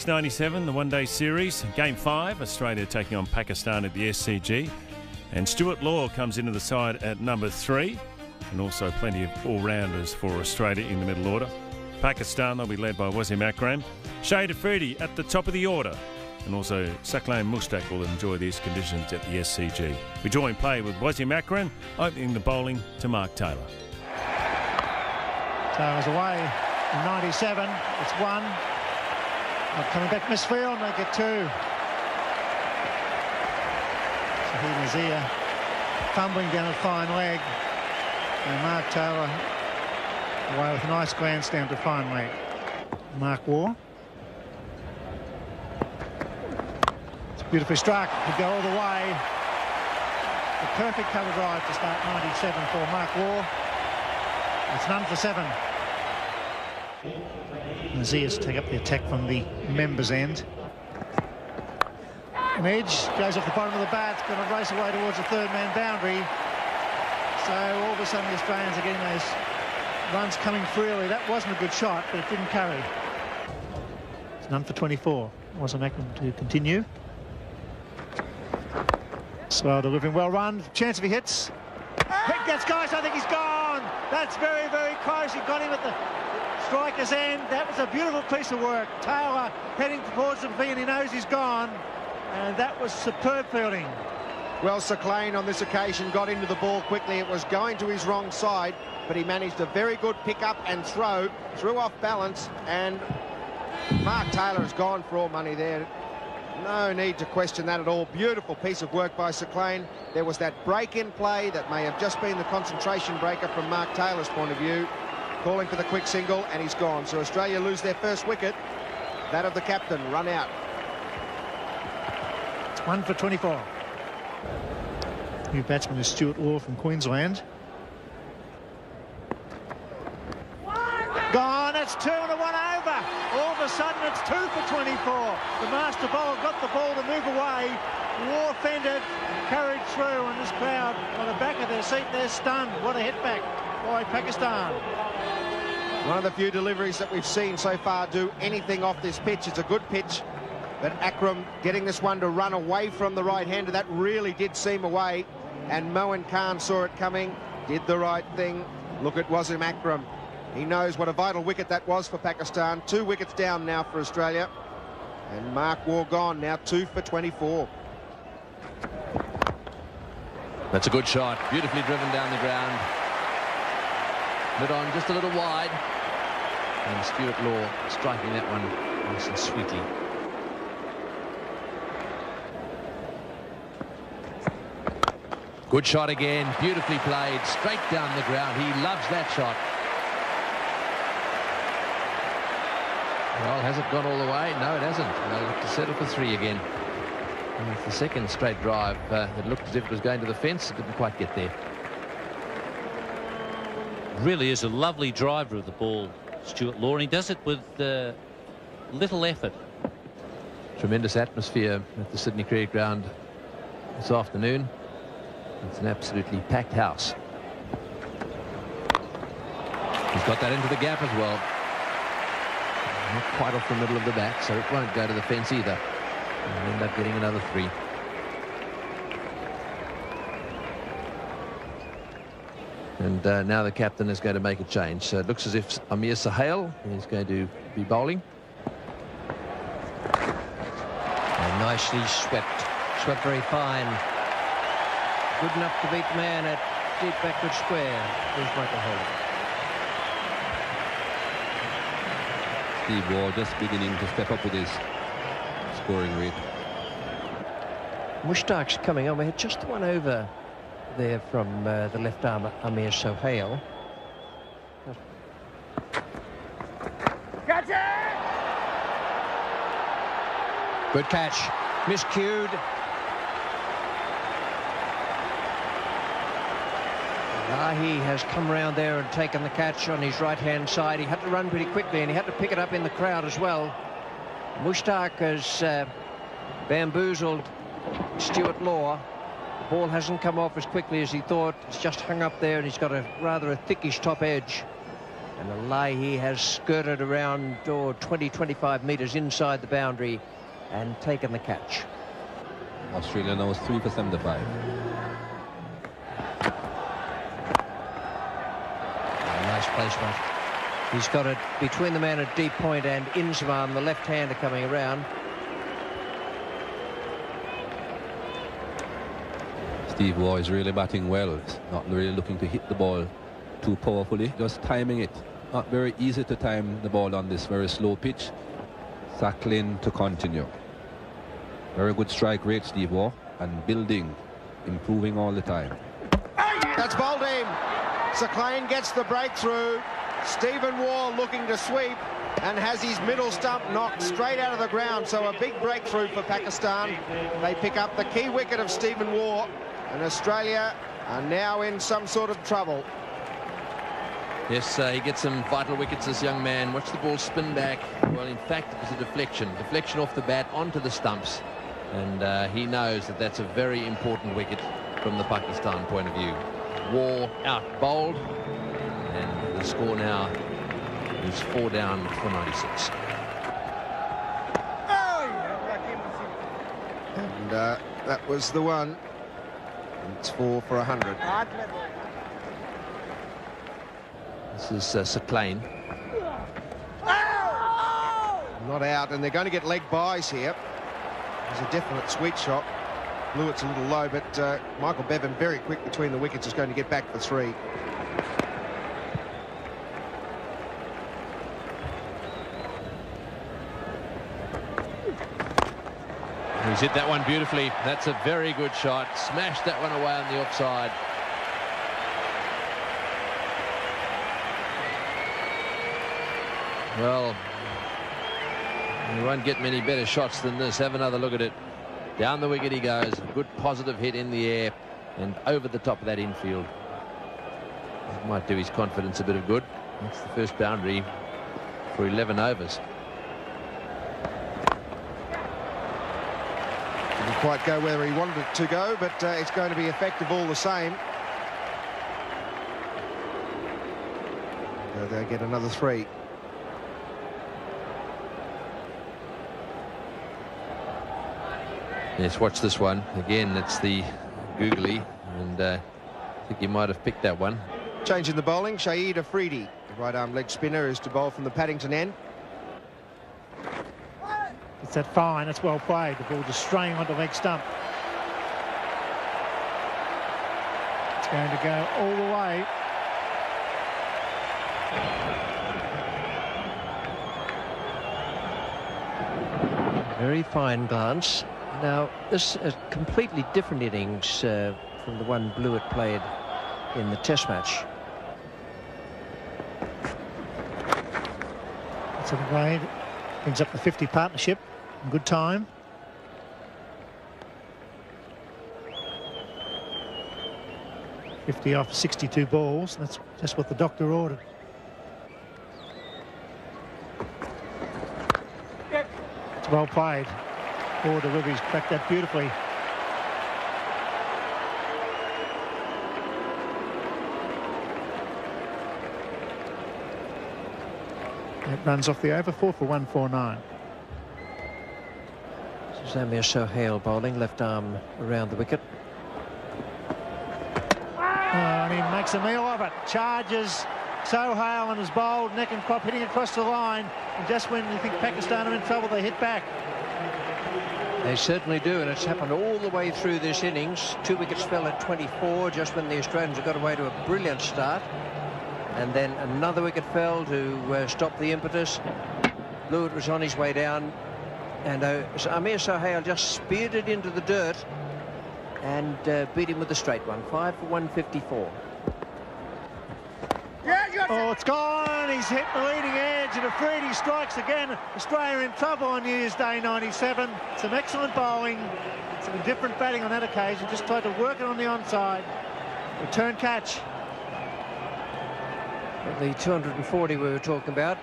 97, the one-day series, Game 5, Australia taking on Pakistan at the SCG. And Stuart Law comes into the side at number 3. And also plenty of all-rounders for Australia in the middle order. Pakistan, they'll be led by Wasim Akram. Shade Afridi at the top of the order. And also Saklain Mushtaq will enjoy these conditions at the SCG. We join play with Wasim Akram, opening the bowling to Mark Taylor. Taylor's away in 97. It's 1. Coming back misfield, make it 2. Shahid Nazir fumbling down a fine leg. And Mark Taylor away with a nice grand slam to fine leg. Mark Waugh. It's beautifully struck. Could go all the way. The perfect cover drive to start 97 for Mark Waugh. It's none for 7. Nazir's take up the attack from the members' end. An edge goes off the bottom of the bat, going to race away towards the third-man boundary. So all of a sudden the Australians are getting those runs coming freely. That wasn't a good shot, but it didn't carry. It's none for 24. Wasim Akram to continue. Slow delivering, well run. Chance if he hits. Pick that skies, I think he's gone. That's very, very close. He got him at the striker's end. That was a beautiful piece of work. Taylor heading towards the pavilion. He knows he's gone. And that was superb fielding. Well, Saklain on this occasion got into the ball quickly. It was going to his wrong side, but he managed a very good pick-up and throw. Threw off balance, and Mark Taylor has gone for all money there. No need to question that at all. Beautiful piece of work by Saklain. There was that break-in play that may have just been the concentration breaker from Mark Taylor's point of view. Calling for the quick single, and he's gone. So Australia lose their first wicket. That of the captain, run out. It's 1 for 24. New batsman is Stuart Law from Queensland. Gone, it's 2 and a 1 over. All of a sudden it's 2 for 24. The master bowler got the ball to move away. Law fended, carried through, and this crowd on the back of their seat, they're stunned. What a hit back by Pakistan. One of the few deliveries that we've seen so far do anything off this pitch. It's a good pitch, but Akram getting this one to run away from the right-hander, that really did seem away, and Moin Khan saw it coming, did the right thing. Look at Wasim Akram. He knows what a vital wicket that was for Pakistan. 2 wickets down now for Australia, and Mark Waugh gone, now 2 for 24. That's a good shot, beautifully driven down the ground. Mid on just a little wide, and Stuart Law striking that one nice and sweetly. Good shot again, beautifully played, straight down the ground. He loves that shot. Well, has it gone all the way? No, it hasn't. They'll have to settle for 3 again. And it's the second straight drive that looked as if it was going to the fence. It didn't quite get there. Really is a lovely driver of the ball, Stuart Law, and he does it with little effort. Tremendous atmosphere at the Sydney Cricket Ground this afternoon. It's an absolutely packed house. He's got that into the gap as well. Not quite off the middle of the bat, so it won't go to the fence either. And end up getting another 3. And now the captain is going to make a change. So it looks as if Amir Sahel is going to be bowling. And nicely swept. Swept very fine. Good enough to beat the man at deep backward square. There's Michael Holder. Steve Waugh just beginning to step up with his scoring rate. Mushtaq's coming on. We had just 1 over there from the left arm, Amir Sohail. Catch it! Good catch. Miscued. He has come around there and taken the catch on his right-hand side. He had to run pretty quickly, and he had to pick it up in the crowd as well. Mushtaq has bamboozled Stuart Law. The ball hasn't come off as quickly as he thought. It's just hung up there, and he's got a rather a thickish top edge. And Alahi has skirted around 20-25 metres inside the boundary and taken the catch. Australia now is 3 for 75. Nice placement. He's got it between the man at deep point and Inzamam, the left-hander coming around. Steve Waugh is really batting well. He's not really looking to hit the ball too powerfully, just timing it. Not very easy to time the ball on this very slow pitch. Sacklin to continue. Very good strike rate, Steve Waugh, and building, improving all the time. That's bowled him. Sacklin gets the breakthrough. Stephen Waugh looking to sweep and has his middle stump knocked straight out of the ground. So a big breakthrough for Pakistan. They pick up the key wicket of Stephen Waugh, and Australia are now in some sort of trouble. Yes, he gets some vital wickets, this young man. Watch the ball spin back. Well, in fact, it was a deflection off the bat onto the stumps, and he knows that that's a very important wicket from the Pakistan point of view. Waugh out bowled, and the score now is 4 down for 96. And that was the one. It's 4 for 100. This is Sacklin. Not out, and they're going to get leg buys here. There's a definite sweet shot. Blewett's a little low, but Michael Bevan, very quick between the wickets, is going to get back for 3. He's hit that one beautifully. That's a very good shot. Smashed that one away on the offside. Well, you won't get many better shots than this. Have another look at it. Down the wicket he goes. A good positive hit in the air and over the top of that infield. It might do his confidence a bit of good. That's the first boundary for 11 overs. Didn't quite go where he wanted it to go, but it's going to be effective all the same. So they'll get another 3. Yes, watch this one. Again, it's the googly, and I think you might have picked that one. Changing the bowling, Shahid Afridi, the right-arm leg spinner, is to bowl from the Paddington end. It's that fine, that's well played. The ball just straying onto leg stump. It's going to go all the way. Very fine glance. Now, this is a completely different innings from the one Blewett played in the Test match. That's a way. Brings up the 50 partnership in good time. $50 off 62 balls. That's just what the doctor ordered. It's well played. 4 deliveries, cracked that beautifully. It runs off the over. 4 for 149. Zamir Sohail bowling, left arm around the wicket. And he makes a meal of it. Charges Sohail and is bowled, neck and crop, hitting across the line. And just when you think Pakistan are in trouble, they hit back. They certainly do, and it's happened all the way through this innings. 2 wickets fell at 24, just when the Australians have got away to a brilliant start. And then another wicket fell to stop the impetus. Blewett was on his way down, and Amir Sohail just speared it into the dirt and beat him with a straight one. 5 for 154. Oh, it's gone. He's hit the leading edge, and Afridi strikes again. Australia in trouble on New Year's Day 97. Some excellent bowling, some different batting on that occasion. Just tried to work it on the onside. Return catch. The 240 we were talking about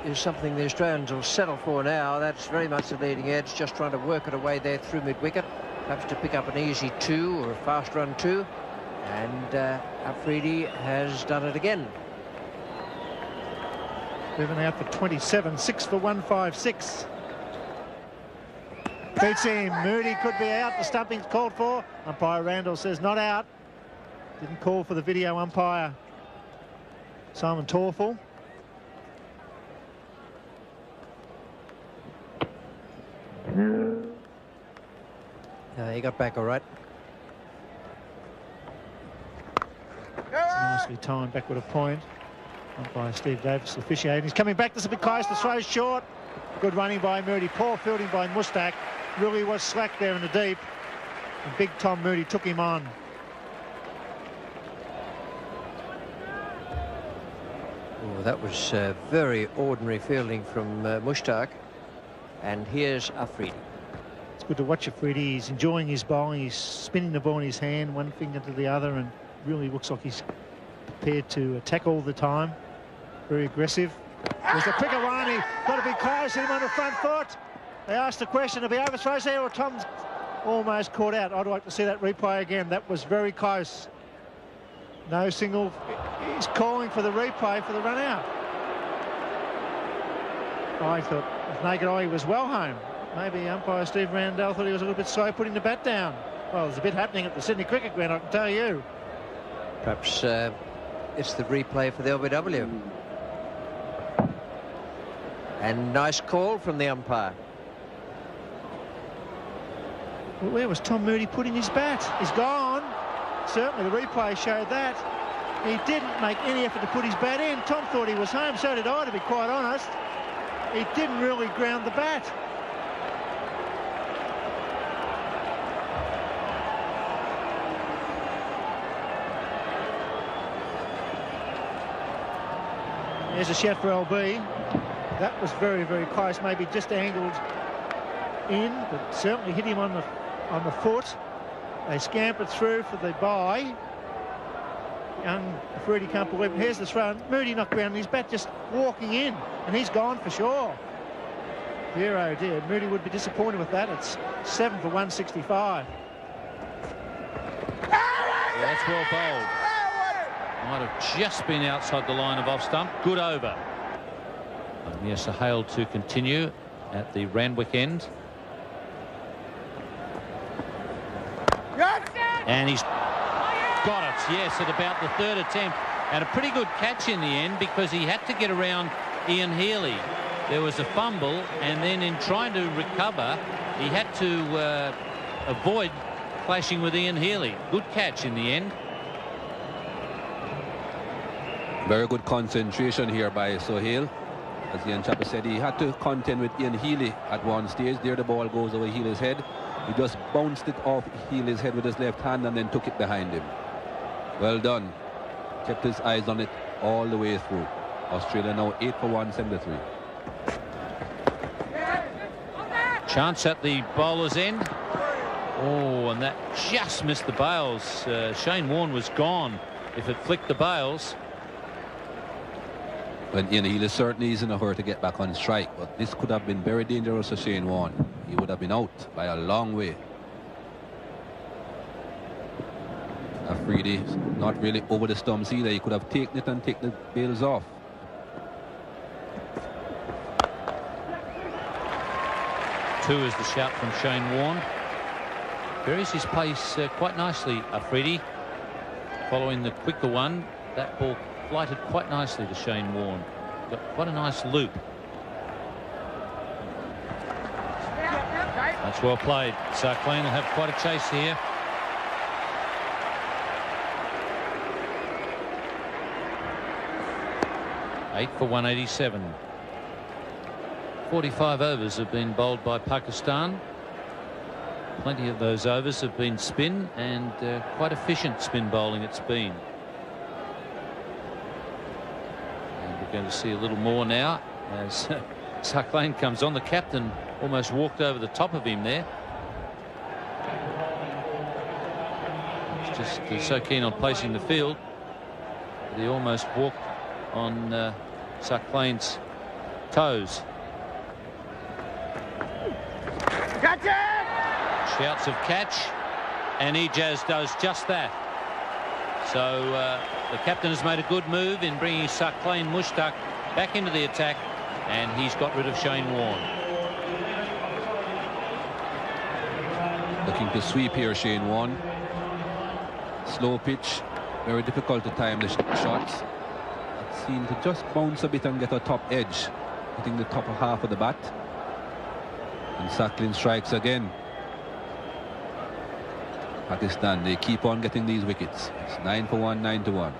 is something the Australians will settle for now. That's very much the leading edge, just trying to work it away there through mid-wicket, perhaps to pick up an easy 2 or a fast run 2. And Afridi has done it again. Moving out for 27, 6 for 156. Beats him. Moody could be out. The stumping's called for. Umpire Randall says not out. Didn't call for the video umpire, Simon Torfel. He got back all right. Nicely timed backward a point. Umpire Steve Davis officiating. He's coming back. This is a bit close. The throw's short. Good running by Moody. Poor fielding by Mustak. Really was slack there in the deep. And big Tom Moody took him on. Oh, that was very ordinary fielding from Mustak. And here's Afridi. It's good to watch Afridi. He's enjoying his bowling. He's spinning the ball in his hand, one finger to the other, and really looks like he's prepared to attack all the time. Very aggressive. There's a quicker one. He got to be close. Hit him on the front foot. They asked the question if he overthrows there or Tom's almost caught out. I'd like to see that replay again. That was very close. No single. He's calling for the replay for the run out. I thought with naked eye he was well home. Maybe umpire Steve Randall thought he was a little bit slow putting the bat down. Well, there's a bit happening at the Sydney Cricket Ground, I can tell you. Perhaps it's the replay for the LBW. And nice call from the umpire. Well, where was Tom Moody putting his bat? He's gone. Certainly the replay showed that. He didn't make any effort to put his bat in. Tom thought he was home, so did I, to be quite honest. He didn't really ground the bat. There's a shout for LB. That was very, very close. Maybe just angled in, but certainly hit him on the foot. They scampered through for the bye. Young Freddie can't believe it. Here's the throw. Moody knocked ground. His bat just walking in, and he's gone for sure. Dear oh dear. Moody would be disappointed with that. It's 7 for 165. Yeah, that's well bowled. Might have just been outside the line of off stump. Good over. And yes, a hail to continue at the Randwick end. And he's got it, yes, at about the third attempt. And a pretty good catch in the end because he had to get around Ian Healy. There was a fumble, and then in trying to recover, he had to avoid clashing with Ian Healy. Good catch in the end. Very good concentration here by Sohail. As Ian Chapper said, he had to contend with Ian Healy at one stage. There the ball goes over Healy's head. He just bounced it off Healy's head with his left hand and then took it behind him. Well done. Kept his eyes on it all the way through. Australia now 8 for 173. Chance at the bowler's end. Oh, and that just missed the bails. Shane Warne was gone if it flicked the bails. Well, Ian Healy certainly is in a hurry to get back on strike, but this could have been very dangerous for Shane Warne. He would have been out by a long way. Afridi not really over the stumps either. He could have taken it and taken the bails off. Two is the shout from Shane Warne. Varies his pace quite nicely, Afridi. Following the quicker one, that ball flighted quite nicely to Shane Warne. Got quite a nice loop. That's well played. Sarkleen will have quite a chase here. Eight for 187. 45 overs have been bowled by Pakistan. Plenty of those overs have been spin, and quite efficient spin bowling it's been. And we're going to see a little more now as Sarkleen comes on. The captain almost walked over the top of him there. He's just so keen on placing the field that he almost walked on Sarkleen's toes. Catch it! Shouts of catch, and Ijaz does just that. So the captain has made a good move in bringing Sarkleen Mushtaq back into the attack, and he's got rid of Shane Warne. Looking to sweep here, Shane Warne. Slow pitch, very difficult to time the shots. It seemed to just bounce a bit and get a top edge, hitting the top half of the bat. And Sacklin strikes again. Pakistan, they keep on getting these wickets. It's 9 for 1, 9 to 1.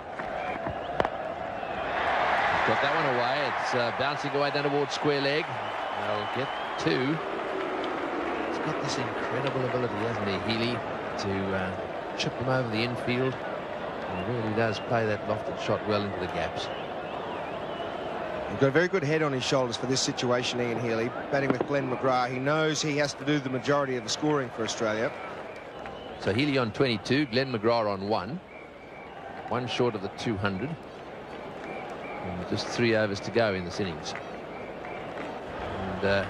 Got that one away. It's bouncing away down towards square leg. They'll get 2. He's got this incredible ability, hasn't he, Healy, to chip them over the infield. He really does play that lofted shot well into the gaps. He's got a very good head on his shoulders for this situation, Ian Healy, batting with Glenn McGrath. He knows he has to do the majority of the scoring for Australia. So Healy on 22, Glenn McGrath on 1. 1 short of the 200. And just 3 overs to go in this innings. And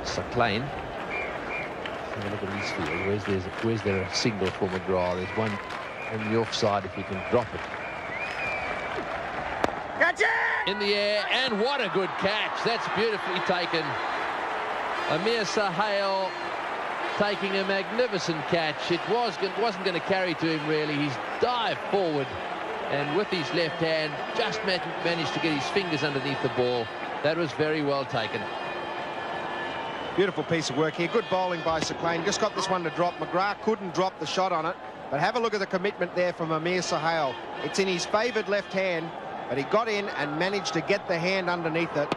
Sacklin, have a look at his field. Where's there a single for McGrath? There's one on the offside if you can drop it. Catch it! In the air, and what a good catch. That's beautifully taken. Amir Sahel taking a magnificent catch. It wasn't going to carry to him, really. He's dived forward, and with his left hand, just managed to get his fingers underneath the ball. That was very well taken. Beautiful piece of work here. Good bowling by Sacklin. Just got this one to drop. McGrath couldn't drop the shot on it. But have a look at the commitment there from Amir Sahel. It's in his favoured left hand, but he got in and managed to get the hand underneath it.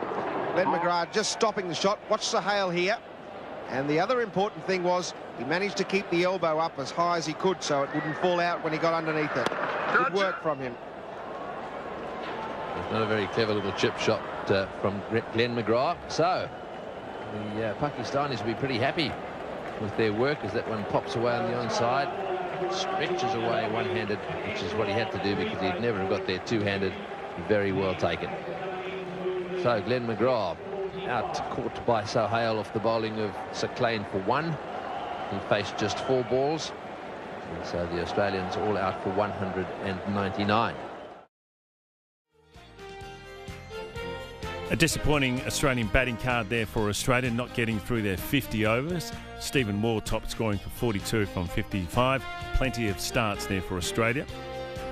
Glenn McGrath just stopping the shot. Watch Sahel here. And the other important thing was he managed to keep the elbow up as high as he could so it wouldn't fall out when he got underneath it. Good work from him. It's not a very clever little chip shot from Glenn McGrath. So the Pakistanis will be pretty happy with their work as that one pops away on the onside. Stretches away one-handed, which is what he had to do because he'd never have got there two-handed. Very well taken. So Glenn McGrath out caught by Sohail off the bowling of Sacklin for 1. He faced just 4 balls. And so the Australians all out for 199. A disappointing Australian batting card there for Australia, not getting through their 50 overs. Stephen Moore top scoring for 42 from 55. Plenty of starts there for Australia.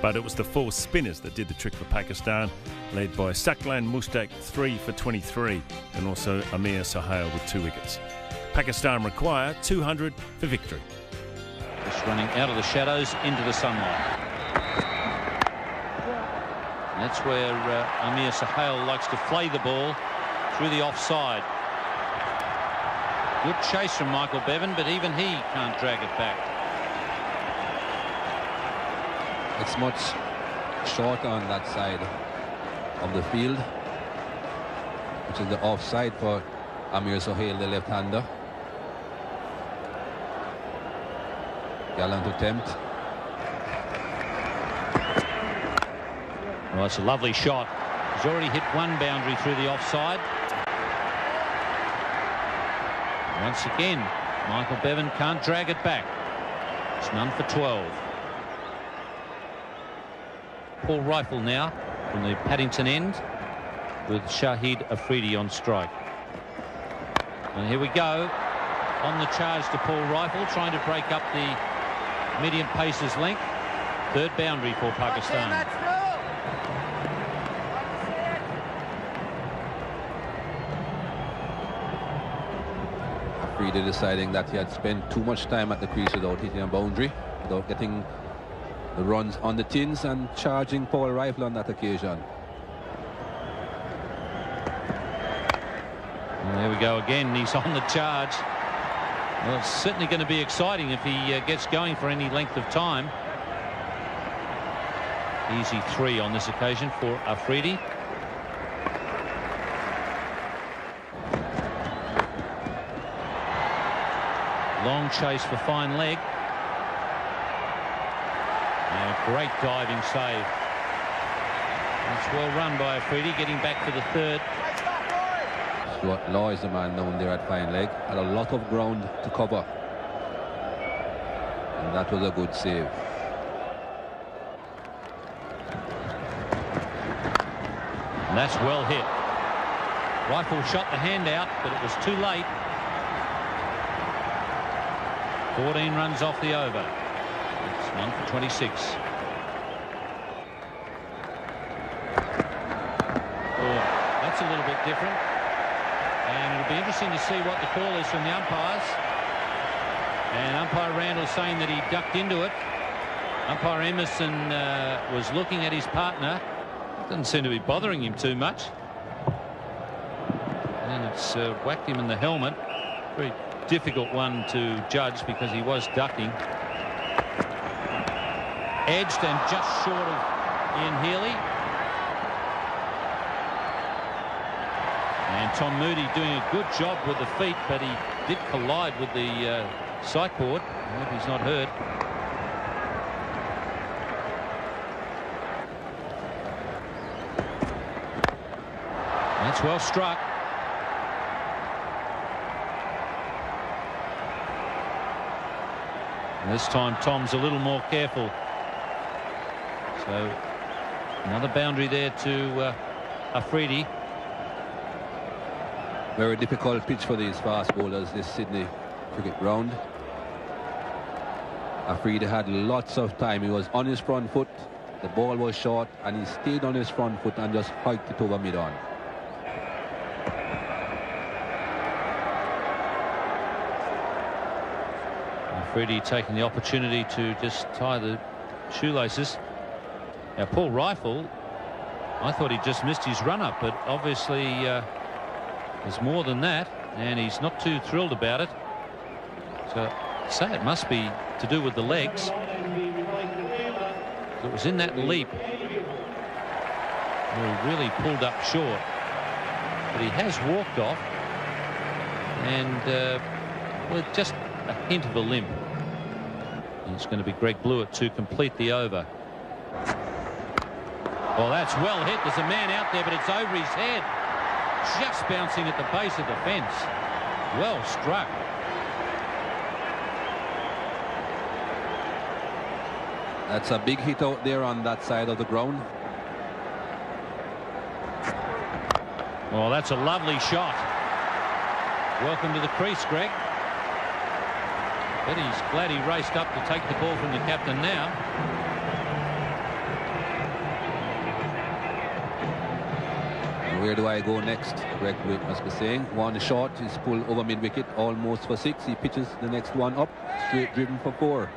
But it was the 4 spinners that did the trick for Pakistan, led by Sacklin Mushtaq 3 for 23, and also Amir Sohail with 2 wickets. Pakistan require 200 for victory. Just running out of the shadows into the sunlight. And that's where Amir Sohail likes to flay the ball through the offside. Good chase from Michael Bevan, but even he can't drag it back. It's much shorter on that side of the field, which is the offside for Amir Sohail, the left-hander. Gallant attempt. Well, it's a lovely shot. He's already hit 1 boundary through the offside. Once again, Michael Bevan can't drag it back. It's none for 12. Paul Rifle now from the Paddington end with Shahid Afridi on strike. And here we go on the charge to Paul Rifle, trying to break up the medium pacer's length. 3rd boundary for Pakistan. Afridi deciding that he had spent too much time at the crease without hitting a boundary, without getting the runs on the tins, and charging Paul Rifle on that occasion. And there we go again. He's on the charge. Well, it's certainly going to be exciting if he gets going for any length of time. Easy 3 on this occasion for Afridi. Long chase for fine leg. And a great diving save. That's well run by Afridi, getting back for the 3rd. Law is the man down there at fine leg. Had a lot of ground to cover. And that was a good save. And that's well hit. Rifle shot the hand out, but it was too late. 14 runs off the over. It's 1 for 26. Oh, that's a little bit different. And it'll be interesting to see what the call is from the umpires. And umpire Randall saying that he ducked into it. Umpire Emerson was looking at his partner. Doesn't seem to be bothering him too much. And it's whacked him in the helmet. Very difficult one to judge because he was ducking. Edged and just short of Ian Healy. And Tom Moody doing a good job with the feet, but he did collide with the sight board. I hope he's not hurt. That's well struck. And this time Tom's a little more careful. So another boundary there to Afridi. Very difficult pitch for these fast bowlers, this Sydney cricket ground. Afridi had lots of time. He was on his front foot. The ball was short and he stayed on his front foot and just hiked it over mid-on. Afridi taking the opportunity to just tie the shoelaces. Now Paul Rifle, I thought he just missed his run-up, but obviously there's more than that, and he's not too thrilled about it. So I'd say it must be to do with the legs. It was in that leap where he really pulled up short, but he has walked off, and with just a hint of a limp. And it's going to be Greg Blewett to complete the over. Well, that's well hit. There's a man out there, but it's over his head. Just bouncing at the base of the fence. Well struck. That's a big hit out there on that side of the ground. Well, that's a lovely shot. Welcome to the crease, Greg. But he's glad he raced up to take the ball from the captain now. Where do I go next? Greg Blewett must be saying. One shot is pulled over mid-wicket, almost for 6. He pitches the next one up, straight driven for 4.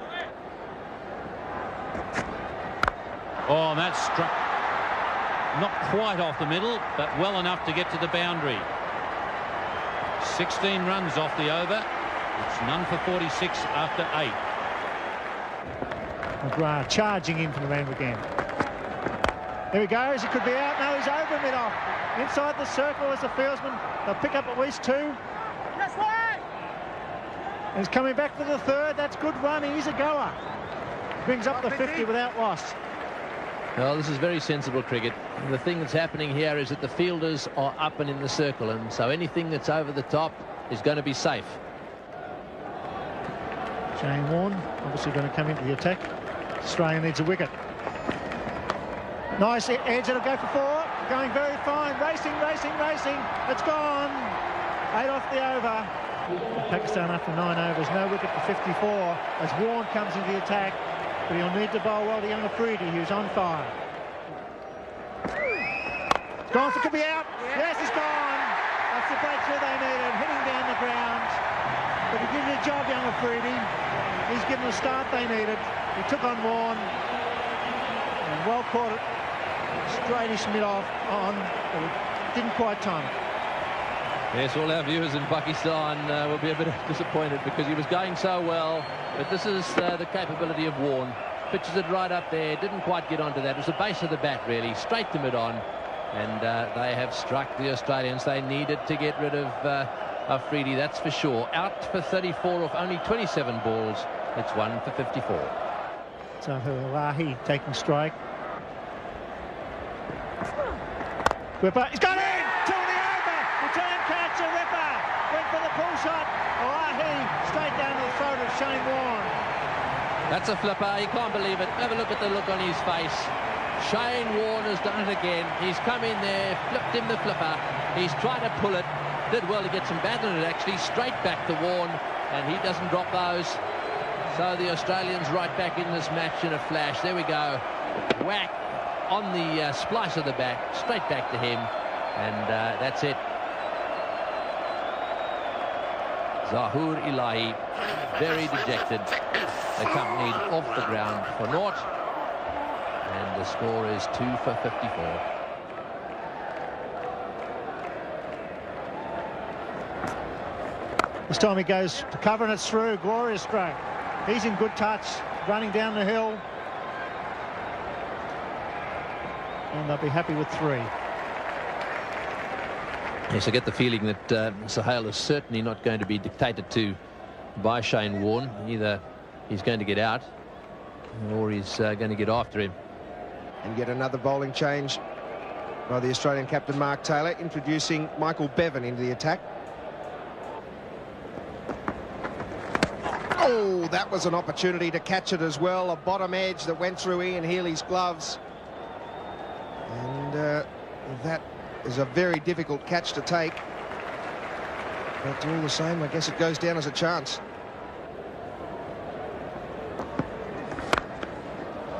Oh, and that struck not quite off the middle, but well enough to get to the boundary. 16 runs off the over. It's none for 46 after 8. McGrath charging in from the man again. There he goes. He could be out. No, he's over mid-off. Inside the circle as the fieldsman. They'll pick up at least 2. Yes, way! And he's coming back for the 3rd. That's good run. He's a goer. Brings up the 50 without loss. Well, this is very sensible cricket. And the thing that's happening here is that the fielders are up and in the circle, and so anything that's over the top is going to be safe. Shane Warne obviously going to come into the attack. Australia needs a wicket. Nice edge. It'll go for 4. Going very fine. Racing, racing, racing. It's gone. 8 off the over. Pakistan after 9 overs. No wicket for 54 as Warne comes into the attack. But he'll need to bowl well to young Afridi, who's on fire. Gone for, could be out. Yes, he's gone. That's the breakthrough they needed. Hitting down the ground. But he did a job, young Afridi. He's given the start they needed. He took on Warne. And well caught it. Straightish mid-off on. But it didn't quite time it. Yes, all our viewers in Pakistan will be a bit disappointed because he was going so well. But this is the capability of Warne. Pitches it right up there. Didn't quite get onto that. It was the base of the bat, really. Straight to mid-on. And they have struck the Australians. They needed to get rid of Afridi, that's for sure. Out for 34 off only 27 balls. It's 1 for 54. So Lahi taking strike. Ripper, he's got in! 2 in the over! Return catch, a Ripper! Went for the pull shot. Lahi straight down to the throat of Shane Warne. That's a flipper. You can't believe it. Have a look at the look on his face. Shane Warne has done it again. He's come in there, flipped him the flipper. He's tried to pull it. Did well to get some bat on it, actually. Straight back to Warne, and he doesn't drop those. So the Australians right back in this match in a flash. There we go. Whack on the splice of the bat. Straight back to him. And that's it. Zahoor Ilahi, very dejected, accompanied off the ground for naught. And the score is 2 for 54. This time he goes to cover and it's through. Glorious stroke. He's in good touch, running down the hill. And they'll be happy with 3. Yes, I get the feeling that Sahel is certainly not going to be dictated to by Shane Warne. Either he's going to get out or he's going to get after him. And yet another bowling change by the Australian captain Mark Taylor, introducing Michael Bevan into the attack. Oh, that was an opportunity to catch it as well. A bottom edge that went through Ian Healy's gloves. And that is a very difficult catch to take. But all the same, I guess it goes down as a chance.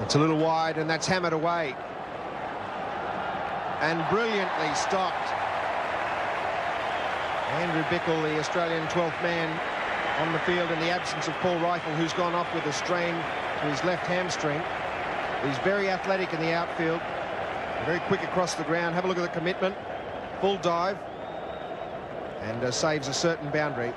It's a little wide, and that's hammered away. And brilliantly stopped. Andrew Bickle, the Australian 12th man on the field in the absence of Paul Rifle, who's gone off with a strain to his left hamstring. He's very athletic in the outfield, very quick across the ground. Have a look at the commitment. Full dive, and saves a certain boundary.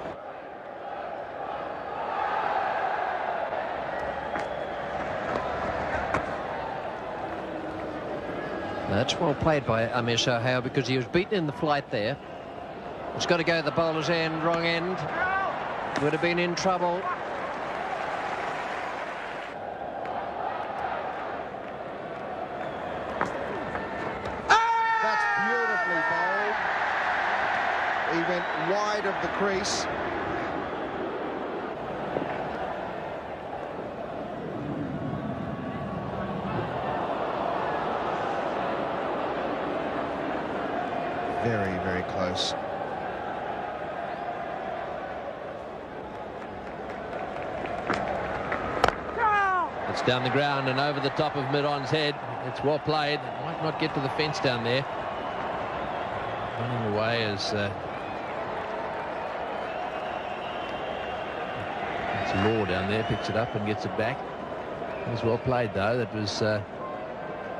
That's well played by Amir Sohail, because he was beaten in the flight there. It's got to go to the bowler's end, wrong end. Would have been in trouble. That's beautifully bowled. He went wide of the crease. Very, very close. It's down the ground and over the top of mid-on's head. It's well played. Might not get to the fence down there. Running away as it's Law down there, picks it up and gets it back. It was well played though. That was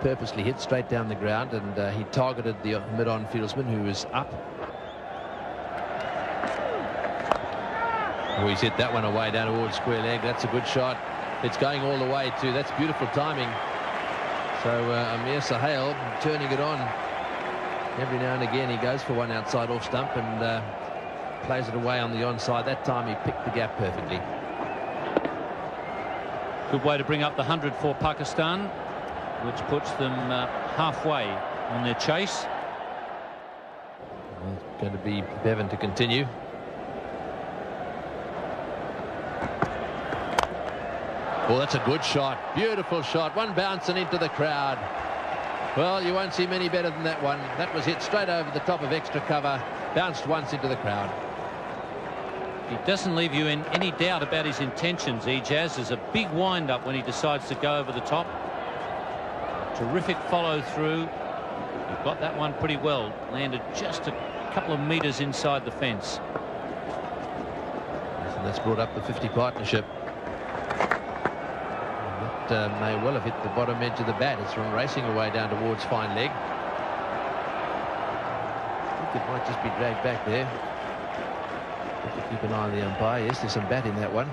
purposely hit straight down the ground, and he targeted the mid-on fieldsman who was up. Oh, he's hit that one away down towards square leg. That's a good shot. It's going all the way too. That's beautiful timing. So Amir Sohail turning it on. Every now and again he goes for one outside off stump and plays it away on the onside. That time he picked the gap perfectly. Good way to bring up the 100 for Pakistan, which puts them halfway on their chase. Well, it's going to be Bevan to continue. Well, that's a good shot. Beautiful shot. One bouncing into the crowd. Well, you won't see many better than that one. That was hit straight over the top of extra cover. Bounced once into the crowd. He doesn't leave you in any doubt about his intentions, Ejaz. There's a big wind-up when he decides to go over the top. Terrific follow-through. He got that one pretty well. Landed just a couple of metres inside the fence. And that's brought up the 50 partnership. That may well have hit the bottom edge of the bat. It's run racing away down towards fine leg. I think it might just be dragged back there. Have to keep an eye on the umpire. Yes, there's some bat in that one.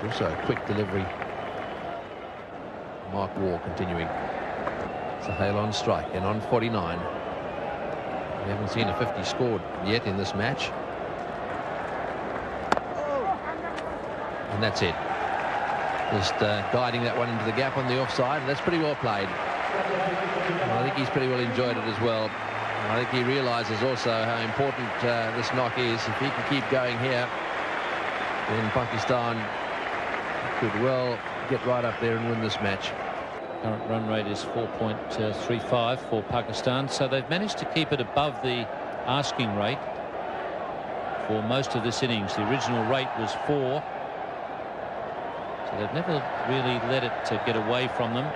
There's also a quick delivery. Mark Waugh continuing. Sohail on strike and on 49. We haven't seen a 50 scored yet in this match. And that's it. Just guiding that one into the gap on the offside, and that's pretty well played. Well, I think he's pretty well enjoyed it as well. I think he realises also how important this knock is. If he can keep going here, then Pakistan could well get right up there and win this match. Current run rate is 4.35 for Pakistan. So they've managed to keep it above the asking rate for most of this innings. The original rate was 4. So they've never really let it get away from them.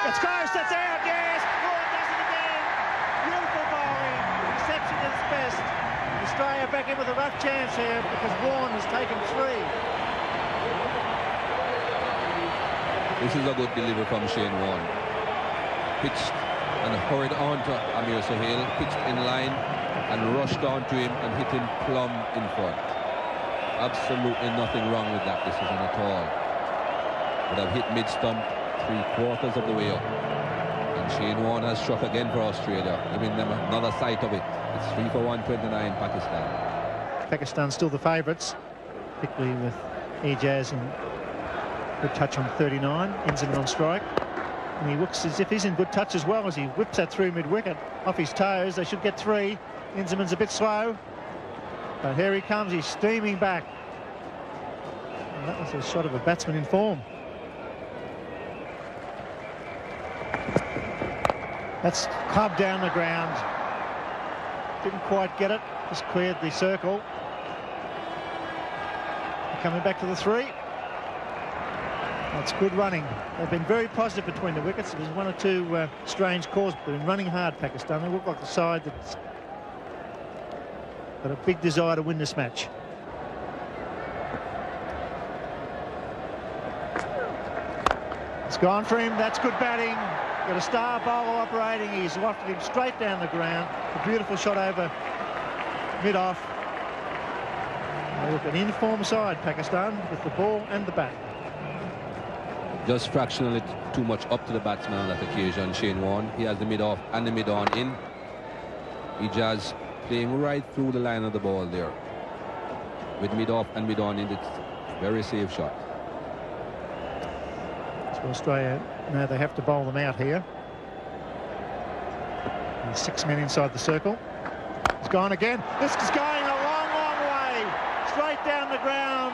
It's close, that's out, yes! Warren does it again! Beautiful bowling, reception at its best. Australia back in with a rough chance here because Warren has taken 3. This is a good delivery from Shane Warne. Pitched and hurried on to Amir Sohail, pitched in line and rushed on to him and hit him plumb in front. Absolutely nothing wrong with that decision at all. Would have hit mid-stump 3/4 of the way up. And Shane Warne has struck again for Australia, giving them another sight of it. It's 3 for 129 Pakistan. Pakistan still the favourites, particularly with Ijaz and good touch on 39, Inzamam on strike. And he looks as if he's in good touch as well as he whips that through mid-wicket. Off his toes, they should get 3. Inzaman's a bit slow, but here he comes, he's steaming back. And that was a shot of a batsman in form. That's clubbed down the ground. Didn't quite get it, just cleared the circle. Coming back to the 3. That's good running. They've been very positive between the wickets. There's 1 or 2 strange calls, but they've been running hard, Pakistan. They look like the side that's got a big desire to win this match. It's gone for him. That's good batting. Got a star bowler operating. He's lofted him straight down the ground. A beautiful shot over mid-off. They look an in-form side, Pakistan, with the ball and the bat. Just fractionally too much up to the batsman on that occasion, Shane Warne. He has the mid-off and the mid-on in. Ijaz playing right through the line of the ball there. With mid-off and mid-on in, it's a very safe shot. So Australia, now they have to bowl them out here. And 6 men inside the circle. It's gone again. This is going a long, long way. Straight down the ground.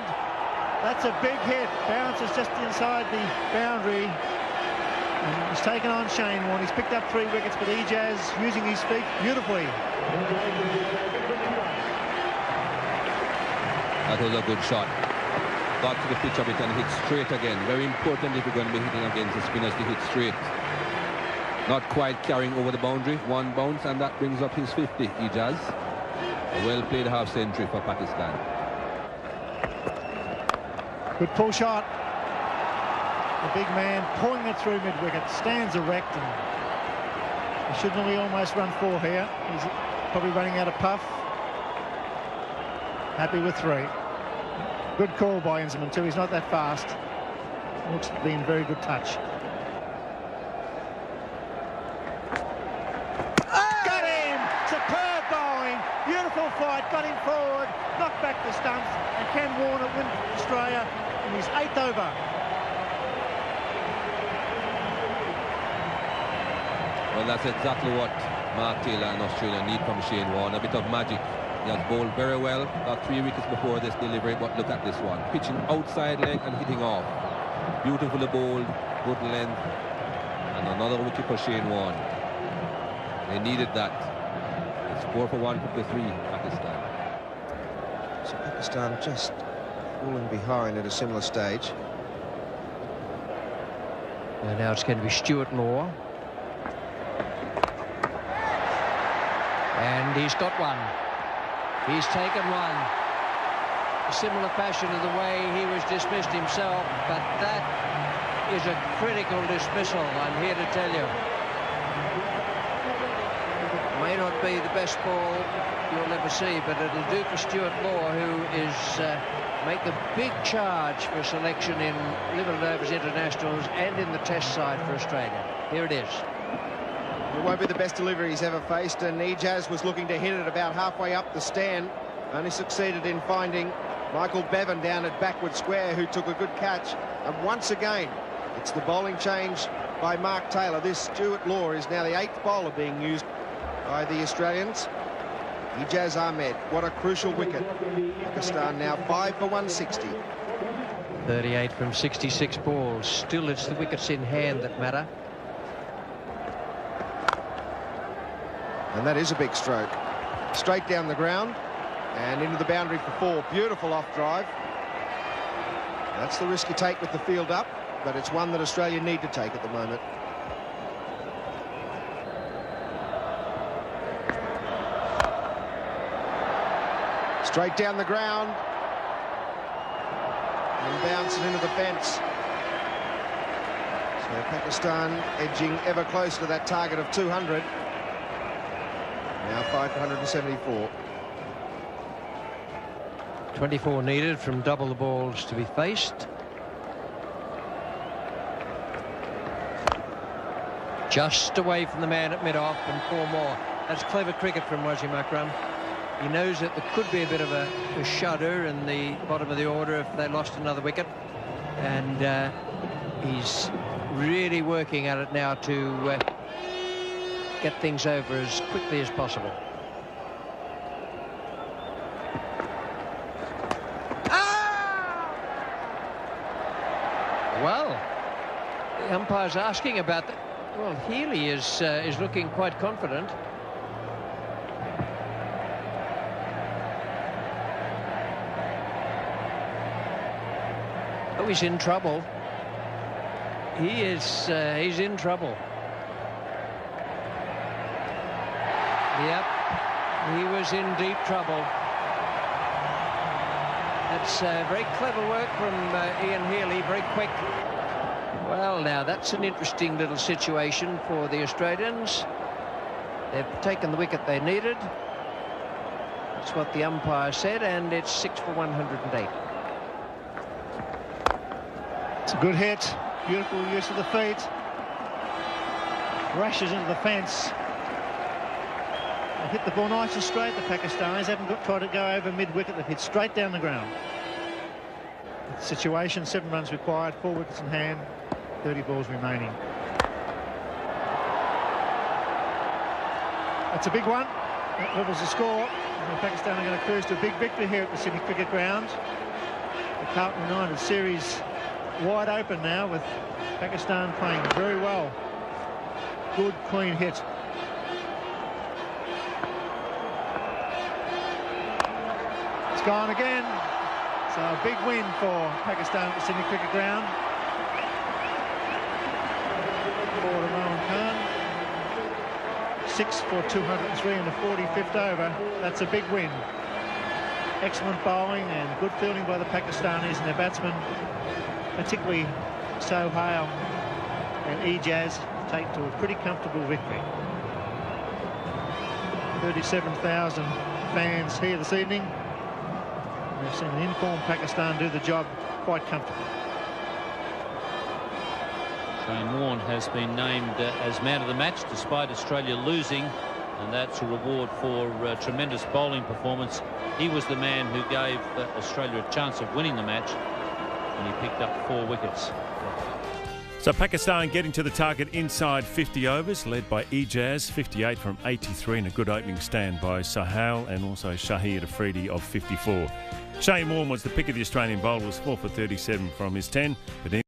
That's a big hit. Bounces just inside the boundary. And he's taken on Shane Warne. He's picked up 3 wickets, but Ijaz using his feet beautifully. That was a good shot. Got to the pitch of it and hit straight again. Very important if you're going to be hitting against the spinners to hit straight. Not quite carrying over the boundary. 1 bounce, and that brings up his 50, Ijaz. A well-played half-century for Pakistan. Good pull shot. The big man pulling it through mid-wicket, stands erect, and he should nearly almost run 4 here. He's probably running out of puff. Happy with 3. Good call by Inzaman too. He's not that fast. Looks to be in very good touch. Got him! Superb bowling. Beautiful fight. Got him forward. Knocked back the stumps. And Ken Warner win Australia in his 8th over. Well, that's exactly what Mark Taylor and Australia need from Shane Warne. A bit of magic. He has bowled very well. Got 3 wickets before this delivery, but look at this one. Pitching outside leg and hitting off. Beautifully bowled, good length. And another wicket for Shane Warne. They needed that. It's 4 for 153, Pakistan. So Pakistan just falling behind at a similar stage. And now it's going to be Stuart Law. And he's got 1. He's taken 1. A similar fashion of the way he was dismissed himself, but that is a critical dismissal, I'm here to tell you. May not be the best ball you'll ever see, but it'll do for Stuart Law, who is make a big charge for selection in limited overs internationals and in the test side for Australia. Here it is. It won't be the best delivery he's ever faced, and Ijaz was looking to hit it about halfway up the stand. Only succeeded in finding Michael Bevan down at backward square, who took a good catch. And once again, it's the bowling change by Mark Taylor. This Stuart Law is now the 8th bowler being used by the Australians. Ijaz Ahmed, what a crucial wicket. Pakistan now 5 for 160. 38 from 66 balls. Still, it's the wickets in hand that matter. And that is a big stroke. Straight down the ground and into the boundary for 4. Beautiful off drive. That's the risk you take with the field up, but it's one that Australia need to take at the moment. Straight down the ground and bouncing into the fence. So Pakistan edging ever closer to that target of 200. Now 5 for 174. 24 needed from double the balls to be faced. Just away from the man at mid-off and 4 more. That's clever cricket from Wasim Akram. He knows that there could be a bit of a shudder in the bottom of the order if they lost another wicket. And he's really working at it now to get things over as quickly as possible. Well, the umpire's asking about that. Well, Healy is looking quite confident. Oh, he's in trouble. He is. He's in trouble. Yep, he was in deep trouble. That's very clever work from Ian Healy, very quick. Well, now that's an interesting little situation for the Australians. They've taken the wicket they needed. That's what the umpire said, and it's 6 for 108. It's a good hit. Beautiful use of the feet. Rushes into the fence. They hit the ball nice and straight. The Pakistanis haven't tried to go over mid-wicket. They've hit straight down the ground. Situation, 7 runs required, 4 wickets in hand, 30 balls remaining. That's a big one. That levels the score. And Pakistan are going to cruise to a big victory here at the Sydney Cricket Ground. The Carlton United series wide open now, with Pakistan playing very well. Good, clean hit. It's gone again. So a big win for Pakistan at the Sydney Cricket Ground. For Imran Khan. 6 for 203 in the 45th over. That's a big win. Excellent bowling and good fielding by the Pakistanis and their batsmen, particularly Sohail and Ijaz, take to a pretty comfortable victory. 37,000 fans here this evening. We've seen an informed Pakistan do the job quite comfortably. Shane Warne has been named as man of the match despite Australia losing, and that's a reward for tremendous bowling performance. He was the man who gave Australia a chance of winning the match, and he picked up 4 wickets. So Pakistan getting to the target inside 50 overs, led by Ijaz, 58 from 83, and a good opening stand by Sohail and also Shahid Afridi of 54. Shane Warne was the pick of the Australian bowlers, 4 for 37 from his 10, but